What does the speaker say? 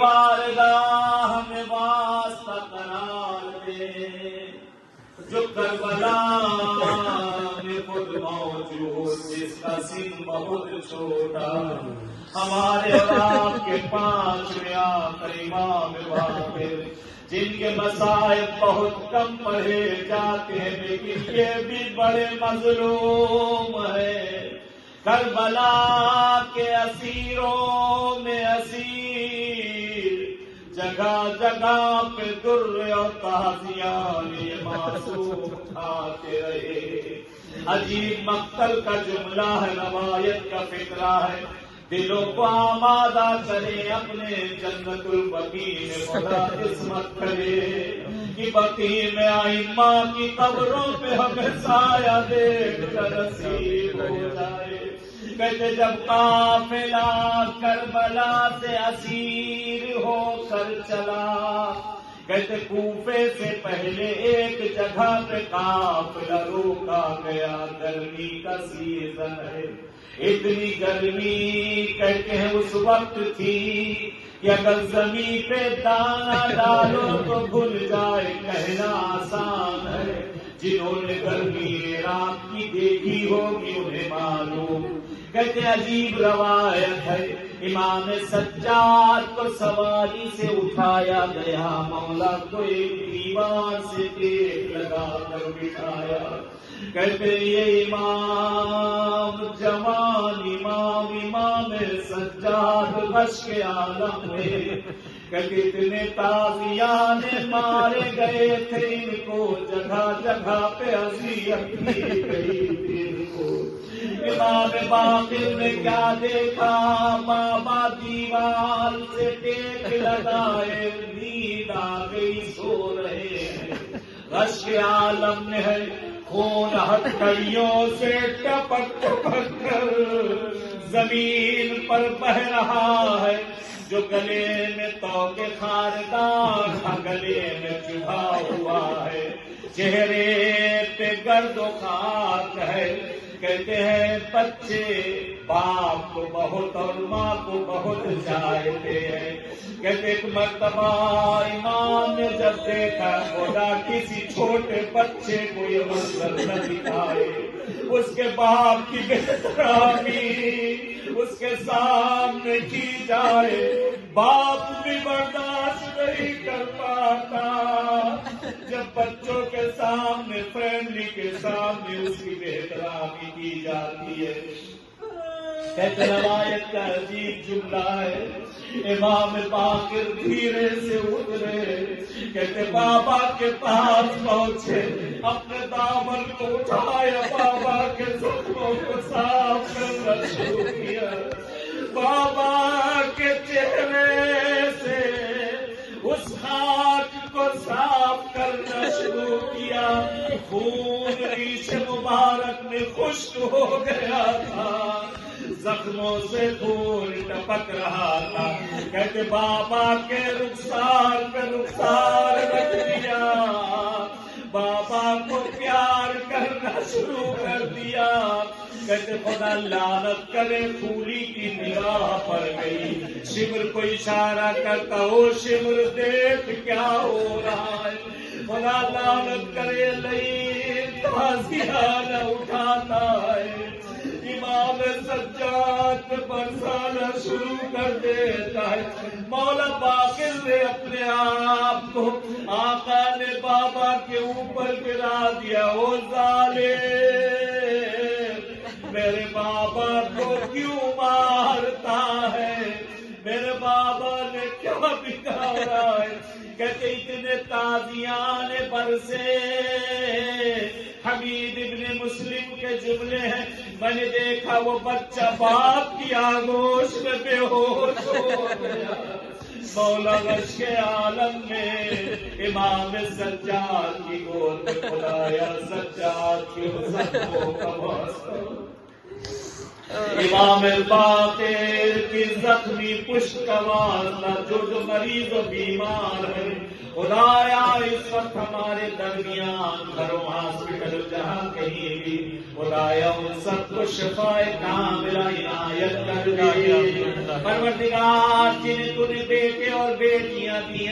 بارگاہ میں واسطہ قرار دے، جو کربلا میں خود موجود، جس کا سن بہت چھوٹا، ہمارے اور آپ کے 5 آخر امام باقر، جن کے مصائب بہت کم پڑھے جاتے ہیں لیکن یہ بھی بڑے مظلوم ہے، کربلا کے اسیروں میں اسیر، جگہ جگہ پہ در اور تعزیاں یہ معصوم اٹھاتے رہے۔ عجیب مقتل کا جملہ ہے، روایت کا فقرہ ہے، دلوں کو آمادہ کرے اپنے جنت البقیع میں خدا قسمت کرے کہ بقیع میں ائمہ کی قبروں پہ ہمیں سایہ دیکھ کر نصیب ہو جائے۔ کہتے جب قافلہ کربلا سے اسیر ہو کر چلا، کہتے کوفے سے پہلے ایک جگہ پہ قافلہ روکا گیا، گرمی کا سیزن ہے، اتنی گرمی کہتے ہیں اس وقت تھی کہ اگر زمین پہ دانا ڈالو تو گھل جائے، کہنا آسان ہے، جنہوں نے گرمی رات کی دیکھی ہوگی انہیں معلوم۔ کہتے عجیب روایت ہے، امام سجاد کو سواری سے اٹھایا گیا، مولا کو ایک دیوار سے ٹیک لگا کر بٹھایا۔ کہتے یہ امام جوان امام سجاد مشق عالم ہے، کہتے اتنے تازیان مارے گئے تھے ان کو، جگہ جگہ پہ اذیت کی گئی تھی ان کو۔ امام باقر نے کیا دیکھا، بابا دیوار سے ٹیک لگائے، نیند آ گئی، سو رہے ہیں، رشک عالم میں ہے، خون ہتھکڑیوں سے ٹپک ٹپک کر زمین پر بہ رہا ہے، جو گلے میں توق خاردار تھا گلے میں چبھا ہوا ہے، چہرے پہ گرد و خاک ہے۔ کہتے ہیں بچے باپ کو بہت اور ماں کو بہت چاہتے ہیں۔ کہتے ایک مرتبہ امام نے جب دیکھا خدا کسی چھوٹے بچے کو یہ منظر نہ دکھائے، اس کے باپ کی بے احترامی اس کے سامنے کی جائے، باپ بھی برداشت نہیں کر پاتا جب بچوں کے سامنے، فیملی کے سامنے اس کی بے احترامی کی جاتی ہے۔ کہتے روایت کا عجیب جملہ ہے، امام باقر دھیرے سے اترے، کہتے بابا کے پاس پہنچے، اپنے دامن کو اٹھایا، بابا کے زخموں کو صاف کرنا شروع کیا، بابا کے چہرے سے اس خاک کو صاف کرنا شروع کیا، خون ریش مبارک میں خشک ہو گیا تھا، زخموں سے خون ٹپک رہا تھا۔ کہتے بابا کے رخسار پہ رخسار رکھ دیا، بابا کو پیار کرنا شروع کر دیا۔ کہتے خدا لعنت کرے پھولی کی نگاہ پر گئی، شمر کو اشارہ کرتا ہو، شمر دیکھ کیا ہو رہا ہے، خدا لعنت کرے لئیم تازیانہ اٹھاتا ہے، امام سجاد پہ برسانا شروع کر دیتا ہے۔ مولا باقر نے اپنے آپ کو آقا نے بابا کے اوپر گرا دیا، او ظالم میرے بابا کو کیوں مارتا ہے، میرے بابا نے کیا بگاڑا ہے۔ کہتے اتنے تازیان برسے، حمید ابن مسلم کے جملے ہیں، میں نے دیکھا وہ بچہ باپ کی آغوش میں بے ہوش ہو گیا۔ مولا رشک عالم میں امام سجاد کی گود میں کھلایا، سجاد کی زخموں کا واسطہ، امام باقر کی زخمی پشت کا واسطہ، جو مریض و بیمار ہے خدایا اس وقت ہمارے درمیان گھروں ہاسپٹل جہاں کہیں بھی خدایا ان سب کو شفا کاملہ عنایت کر دے۔ پروردگار جنہیں تو نے بیٹے اور بیٹیاں دی ہیں